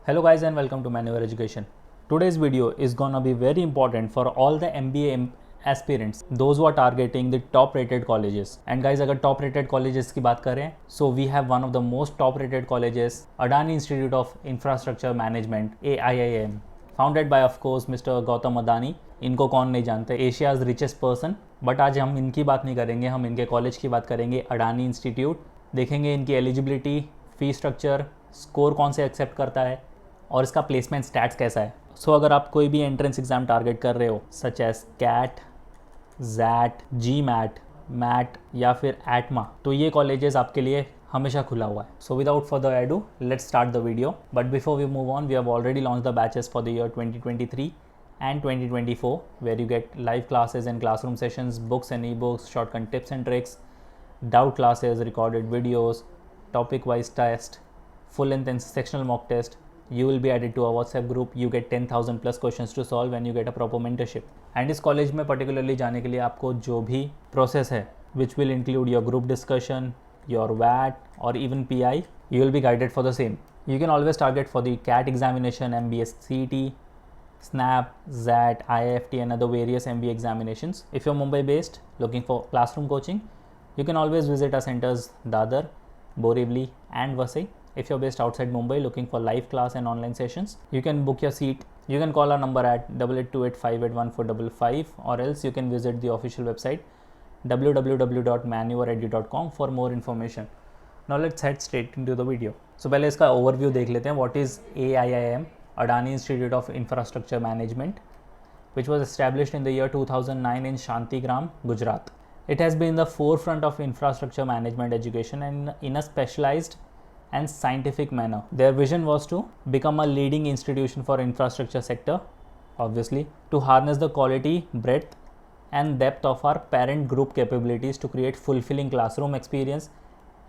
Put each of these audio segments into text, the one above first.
Hello guys and welcome to Manual Education. Today's video is gonna be very important for all the MBA aspirants, those who are targeting the top rated colleges. And guys, अगर top rated colleges की बात करें, so we have one of the most top rated colleges, Adani Institute of Infrastructure Management, AIIM, founded by of course Mr. Gautam Adani. इनको कौन नहीं जानते, Asia's richest person. But आज हम इनकी बात नहीं करेंगे, हम इनके कॉलेज की बात करेंगे, अडानी इंस्टीट्यूट. देखेंगे इनकी एलिजिबिलिटी, फी स्ट्रक्चर, स्कोर कौन से एक्सेप्ट करता है और इसका प्लेसमेंट स्टैट्स कैसा है. सो अगर आप कोई भी एंट्रेंस एग्जाम टारगेट कर रहे हो सच एज कैट, जैट, जी मैट, मैट या फिर एटमा, तो ये कॉलेजेस आपके लिए हमेशा खुला हुआ है. So without further ado let's start the video. But before we move on, we have already launch the batches for the year 2023 and 2024, where you get live classes and classroom sessions, books and ebooks, shortcut tips and tricks, doubt classes, recorded videos, topic wise test, full length and sectional mock test. You will be added to a WhatsApp group. You get 10,000 plus questions to solve when you get a proper mentorship. And इस college में particularly जाने के लिए आपको जो भी process है, which will include your group discussion, your VAT or even PI, you will be guided for the same. You can always target for the CAT examination, MBA CET, SNAP, ZAT, IIFT and other various MBA examinations. If you're Mumbai based looking for classroom coaching, you can always visit our centers Dadar, Borivali and Vasai. If you're based outside Mumbai looking for live class and online sessions, you can book your seat. You can call our number at 8828581455 or else you can visit the official website www.manuoredu.com for more information. Now let's head straight into the video. So पहले इसका overview देख लेते हैं. What is AIIM? Adani Institute of Infrastructure Management, which was established in the year 2009 in Shantigram, Gujarat. It has been the forefront of infrastructure management education and in a specialized and scientific manner. Their vision was to become a leading institution for infrastructure sector, obviously, to harness the quality, breadth and depth of our parent group capabilities to create fulfilling classroom experience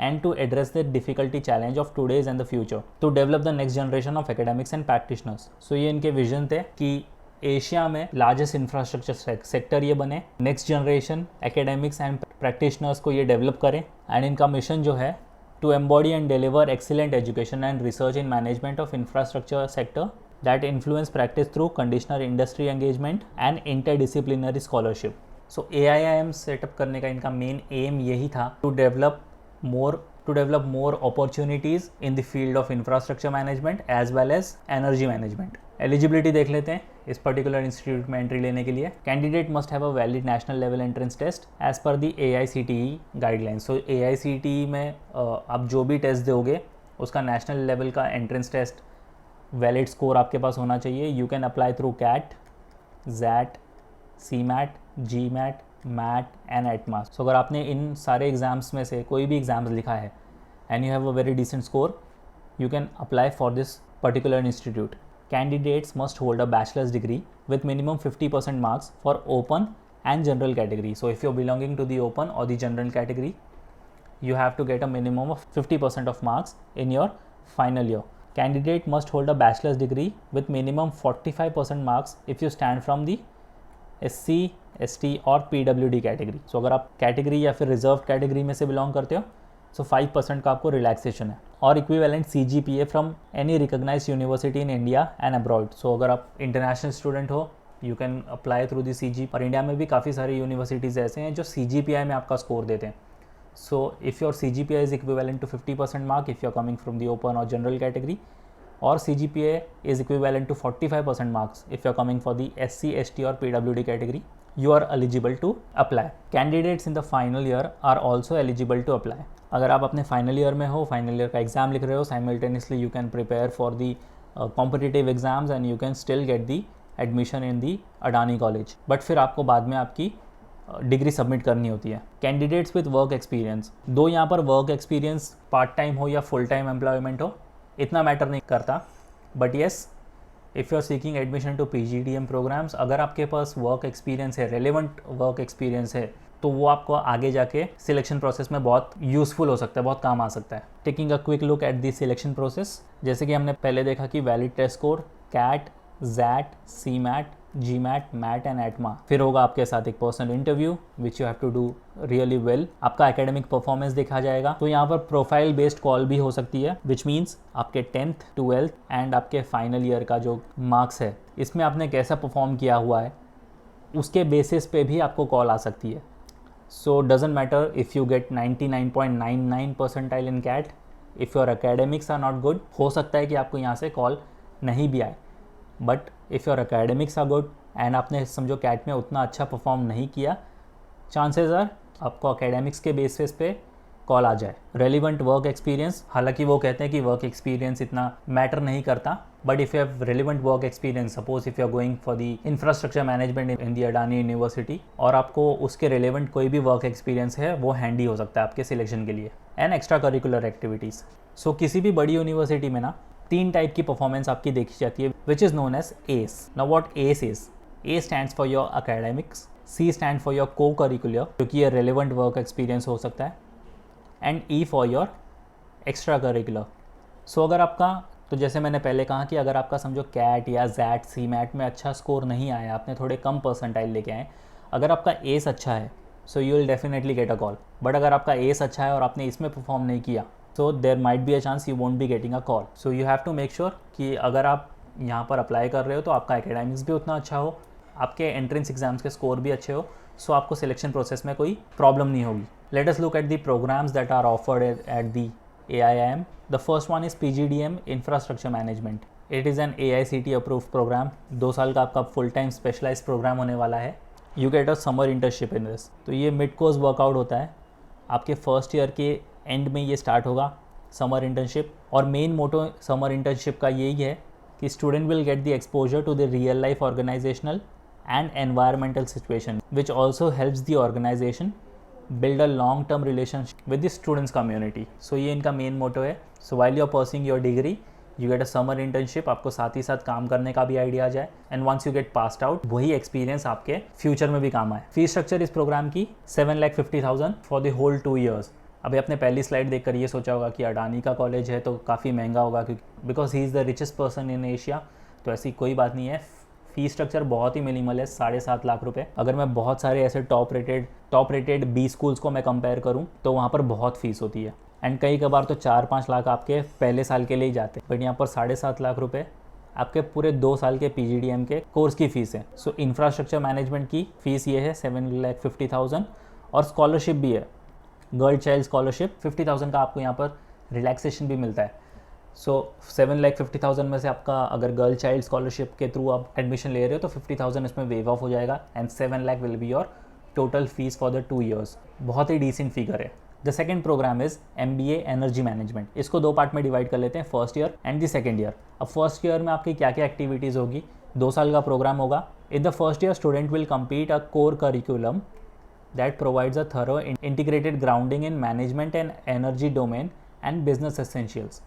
and to address the difficulty challenge of today's and the future, to develop the next generation of academics and practitioners. So ये इनके vision थे कि Asia में largest infrastructure sector ये बने, next generation academics and practitioners को ये develop करें. एंड इनका मिशन जो है to embody and deliver excellent education and research in management of infrastructure sector that influence practice through conditioner industry engagement and interdisciplinary scholarship. So AIIM setup करने का इनका main aim यही था to develop more opportunities in the field of infrastructure management as well as energy management. Eligibility देख लेते हैं इस particular institute में entry लेने के लिए. Candidate must have a valid national level entrance test as per the AICTE guidelines. So AICTE में आप जो भी टेस्ट दोगे उसका national level का entrance test valid score आपके पास होना चाहिए. You can apply through CAT, ZAT, CMAT, GMAT, MAT and ATMAs. So अगर आपने इन सारे एग्जाम्स में से कोई भी एग्जाम्स लिखा है and you have a very decent score, you can apply for this particular institute. Candidates must hold a bachelor's degree with minimum 50% marks for open and general category. So if you are belonging to the open और the general category, you have to get a minimum of 50% of marks in your final year. Candidate must hold a bachelor's degree with minimum 45% marks if you stand from the SC, ST और PWD category. सो अगर आप category या फिर reserve category में से belong करते हो सो 5% का आपको रिलैक्सेशन है. और equivalent CGPA from any recognised university in India and abroad. So अगर आप इंटरनेशनल स्टूडेंट हो you can apply through the CG. और इंडिया में भी काफ़ी सारी यूनिवर्सिटीज़ ऐसे हैं जो CGPI में आपका स्कोर देते हैं. So if your CGPA is equivalent to 50% mark if you are coming from the open or general category, or CGPA is equivalent to 45% marks if you are coming for the SC, ST or PWD category, you are eligible to apply. Candidates in the final year are also eligible to apply. अगर आप अपने final year में हो, final year का exam लिख रहे हो, simultaneously you can prepare for the competitive exams and you can still get the admission in the Adani college. But फिर आपको बाद में आपकी डिग्री सबमिट करनी होती है. कैंडिडेट्स विद वर्क एक्सपीरियंस, दो यहाँ पर वर्क एक्सपीरियंस पार्ट टाइम हो या फुल टाइम एम्प्लॉयमेंट हो इतना मैटर नहीं करता. But yes, if you are seeking admission to PGDM programmes, अगर आपके पास वर्क एक्सपीरियंस है, रेलेवेंट वर्क एक्सपीरियंस है, तो वो आपको आगे जाके सिलेक्शन प्रोसेस में बहुत यूज़फुल हो सकता है, बहुत काम आ सकता है. Taking a quick look at the selection process, जैसे कि हमने पहले देखा कि valid test score, CAT, ZAT, CMAT GMAT, MAT and ATMA. फिर होगा आपके साथ एक personal interview which you have to do really well. आपका एकेडमिक परफॉर्मेंस देखा जाएगा। तो यहाँ पर प्रोफाइल बेस्ड कॉल भी हो सकती है, विच मीन्स आपके 10th 12th एंड आपके फाइनल ईयर का जो मार्क्स है इसमें आपने कैसा परफॉर्म किया हुआ है उसके बेसिस पे भी आपको कॉल आ सकती है। So doesn't matter if you get 99.99 percentile in CAT, if your academics are not good, हो सकता है कि आपको यहाँ से कॉल नहीं भी आए। But if your academics are good and आपने समझो कैट में उतना अच्छा परफॉर्म नहीं किया, चांसेस आर आपको एकेडमिक्स के बेसिस पे कॉल आ जाए। रेलिवेंट वर्क एक्सपीरियंस, हालांकि वो कहते हैं कि वर्क एक्सपीरियंस इतना मैटर नहीं करता, but if you have relevant work experience, suppose if you are going for the infrastructure management in the Adani university और आपको उसके रेलिवेंट कोई भी वर्क एक्सपीरियंस है, वो हैंडी हो सकता है आपके सिलेक्शन के लिए। And extracurricular activities. So किसी भी बड़ी यूनिवर्सिटी में ना 3 टाइप की परफॉर्मेंस आपकी देखी जाती है, which is known as ace. Now what ace is? A stands for your academics, C stand for your cocurricular, क्योंकि ये रेलिवेंट वर्क एक्सपीरियंस हो सकता है, and E for your extracurricular. So अगर आपका, तो जैसे मैंने पहले कहा कि अगर आपका समझो कैट या जैट सी मैट में अच्छा स्कोर नहीं आया, आपने थोड़े कम परसेंटाइल लेके आए, अगर आपका एस अच्छा है so you will definitely get a call. But अगर आपका एस अच्छा है और आपने इसमें परफॉर्म नहीं किया, so there might be a chance you won't be getting a call. So you have to make sure कि अगर आप यहाँ पर अप्लाई कर रहे हो तो आपका एकेडमिक्स भी उतना अच्छा हो, आपके एंट्रेंस एग्जाम्स के स्कोर भी अच्छे हो, सो आपको सिलेक्शन प्रोसेस में कोई प्रॉब्लम नहीं होगी। Let us look at the programmes that are offered at the AIIM. The first one is PGDM Infrastructure Management. It is an AICTE approved program. 2 साल का आपका फुल टाइम स्पेशलाइज्ड प्रोग्राम होने वाला है। You get a summer internship in this. तो ये mid course workout होता है, आपके फर्स्ट ईयर के एंड में ये स्टार्ट होगा समर इंटर्नशिप। और मेन मोटो समर इंटर्नशिप का यही है कि student will get the exposure to the real life organisational and environmental situation which also helps the organisation build a long term relationship with the students community. So ये इनका main motto है। So while you're pursuing your degree, you get a summer internship, आपको साथ ही साथ काम करने का भी आइडिया आ जाए, and once you get passed out, वही एक्सपीरियंस आपके फ्यूचर में भी काम आए। फीस स्ट्रक्चर इस प्रोग्राम की 7,50,000 फॉर द होल 2 years। अभी आपने पहली स्लाइड देखकर ये सोचा होगा कि अडानी का कॉलेज है तो काफ़ी महंगा होगा, क्योंकि because he is the richest person in Asia. तो ऐसी कोई बात नहीं है, फीस स्ट्रक्चर बहुत ही मिनिमल है, 7.5 लाख रुपए। अगर मैं बहुत सारे ऐसे टॉप रेटेड बी स्कूल्स को मैं कंपेयर करूं तो वहाँ पर बहुत फीस होती है, एंड कई कबार तो 4-5 लाख आपके पहले साल के लिए ही जाते हैं। बट यहाँ पर 7.5 लाख रुपए आपके पूरे 2 साल के PGDM के कोर्स की फ़ीस है। सो इंफ्रास्ट्रक्चर मैनेजमेंट की फ़ीस ये है 7,50,000, और स्कॉलरशिप भी है, गर्ल चाइल्ड स्कॉलरशिप 50,000 का आपको यहाँ पर रिलैक्सेशन भी मिलता है। सो 7,50,000 में से आपका अगर गर्ल चाइल्ड स्कॉलरशिप के थ्रू आप एडमिशन ले रहे हो तो 50,000 इसमें वेव ऑफ हो जाएगा, and 7 lakh will be your total fees for the 2 years। बहुत ही डिसेंट फिगर है। The second programme is MBA energy management. इसको 2 पार्ट में डिवाइड कर लेते हैं, first year and the second year. अब फर्स्ट ईयर में आपकी क्या क्या एक्टिविटीज़ होगी, 2 साल का प्रोग्राम होगा। In the first year student will compete a core curriculum that provides a thorough integrated grounding in management and energy domain and business essentials,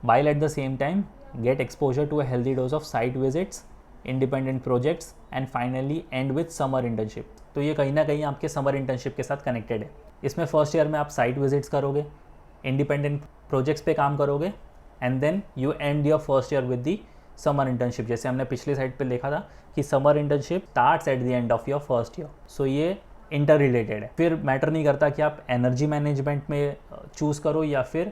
while at the same time get exposure to a healthy dose of site visits, independent projects, and finally end with summer internship। तो ये कहीं ना कहीं आपके summer internship के साथ connected है। इसमें फर्स्ट ईयर में आप साइट विजिट्स करोगे, इंडिपेंडेंट प्रोजेक्ट्स पे काम करोगे, and then you and your first year with the summer internship. जैसे हमने पिछली साइड पे देखा था कि summer internship starts at the end of your first year. So ये इंटर रिलेटेड है। फिर मैटर नहीं करता कि आप एनर्जी मैनेजमेंट में चूज़ करो या फिर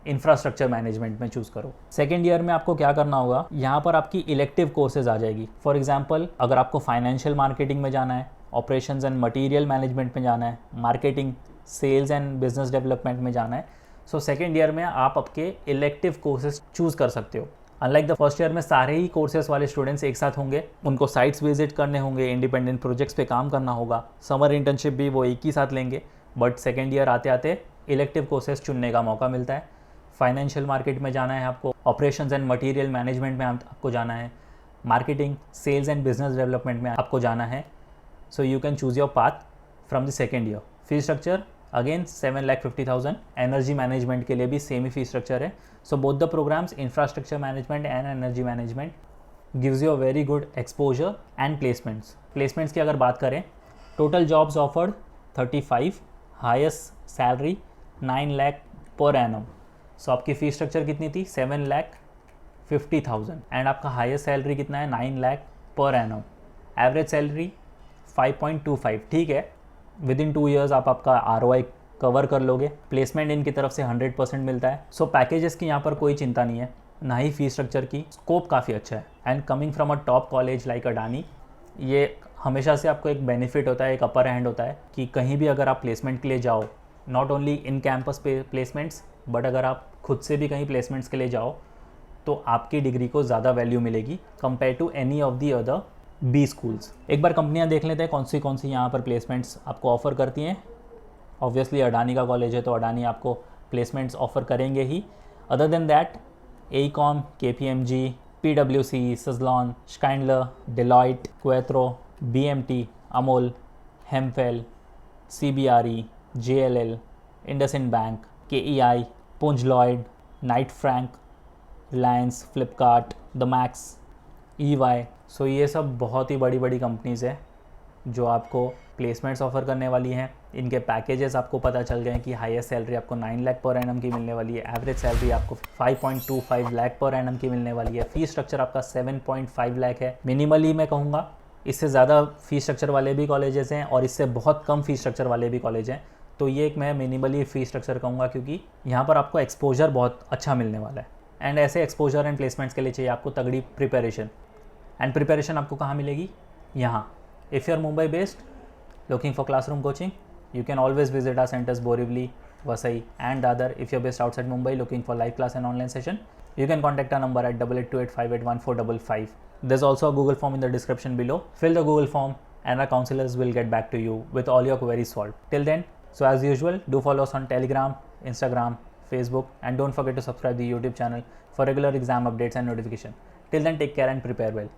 इंफ्रास्ट्रक्चर मैनेजमेंट में चूज़ करो। सेकेंड ईयर में आपको क्या करना होगा, यहाँ पर आपकी इलेक्टिव कोर्सेज आ जाएगी। फॉर एग्जांपल अगर आपको फाइनेंशियल मार्केटिंग में जाना है, ऑपरेशंस एंड मटेरियल मैनेजमेंट में जाना है, marketing, sales and business development में जाना है, सो सेकेंड ईयर में आप आपके इलेक्टिव कोर्सेज चूज़ कर सकते हो। अनलाइक द फर्स्ट ईयर में सारे ही कोर्सेज वाले स्टूडेंट्स एक साथ होंगे, उनको साइट्स विजिट करने होंगे, इंडिपेंडेंट प्रोजेक्ट्स पे काम करना होगा, समर इंटर्नशिप भी वो एक ही साथ लेंगे। बट सेकेंड ईयर आते आते इलेक्टिव कोर्सेज चुनने का मौका मिलता है। फाइनेंशियल मार्केट में जाना है आपको, ऑपरेशंस एंड मटेरियल मैनेजमेंट में आपको जाना है, marketing, sales and business development में आपको जाना है। So you can choose your path from the second year. Fees structure again 7,50,000। Energy management के लिए भी सेम ही फीस स्ट्रक्चर है। So both the programmes, infrastructure management and energy management, gives you a very good exposure and placements की अगर बात करें, total jobs offered 35, highest salary 9 lakh per annum. सो आपकी फीस स्ट्रक्चर कितनी थी, 7,50,000, एंड आपका हाईएस्ट सैलरी कितना है, 9 lakh per annum. Average salary 5.25, ठीक है, विद इन 2 ईयर्स आप आपका ROI कवर कर लोगे। प्लेसमेंट इनकी तरफ से 100% मिलता है। सो पैकेजेस की यहाँ पर कोई चिंता नहीं है, ना ही फीस स्ट्रक्चर की। स्कोप काफ़ी अच्छा है and coming from a top college like Adani, ये हमेशा से आपको एक बेनिफिट होता है, एक अपर हैंड होता है कि कहीं भी अगर आप प्लेसमेंट के लिए जाओ, not only in campus placements but अगर आप खुद से भी कहीं प्लेसमेंट्स के लिए जाओ तो आपकी डिग्री को ज़्यादा वैल्यू मिलेगी compare to any of the other B schools. एक बार कंपनियां देख लेते हैं कौन सी यहाँ पर प्लेसमेंट्स आपको ऑफ़र करती हैं। ऑब्वियसली अडानी का कॉलेज है तो अडानी आपको प्लेसमेंट्स ऑफ़र करेंगे ही। Other than that AECOM, KPMG, PwC, Suzlon, Schindler, Deloitte, Quattro, BMT, Amol, Hempel, CBRE, JLL, IndusInd Bank, KEI, Punj Lloyd, Knight Frank, Reliance, Flipkart, The Max, EY। सो ये सब बहुत ही बड़ी बड़ी कंपनीज़ है जो आपको प्लेसमेंट्स ऑफ़र करने वाली हैं। इनके पैकेजेस आपको पता चल गए हैं कि हाईएस्ट सैलरी आपको 9 लाख पर एनम की मिलने वाली है, एवरेज सैलरी आपको 5.25 लाख पर एनम की मिलने वाली है, फीस स्ट्रक्चर आपका 7.5 लाख है। मिनिमली मैं कहूँगा, इससे ज़्यादा फीस स्ट्रक्चर वाले भी कॉलेजेस हैं और इससे बहुत कम फीस स्ट्रक्चर वाले भी कॉलेज हैं। तो ये एक मैं मिनिमली फीस स्ट्रक्चर कहूँगा क्योंकि यहाँ पर आपको एक्सपोजर बहुत अच्छा मिलने वाला है। एंड ऐसे एक्सपोजर एंड प्लेसमेंट्स के लिए चाहिए आपको तगड़ी प्रिपरेशन। एंड प्रिपरेशन आपको कहाँ मिलेगी? यहाँ। If you are Mumbai based looking for classroom coaching, you can always visit our centers Borivali, Vasai and Dadar. If you're based outside Mumbai looking for live class and online session, you can contact our number at 8828581455. There's also a Google form in the description below. Fill the Google form and our counselors will get back to you with all your queries solved. Till then, so as usual, do follow us on Telegram, Instagram, Facebook and don't forget to subscribe the YouTube channel for regular exam updates and notification. Till then, take care and prepare well.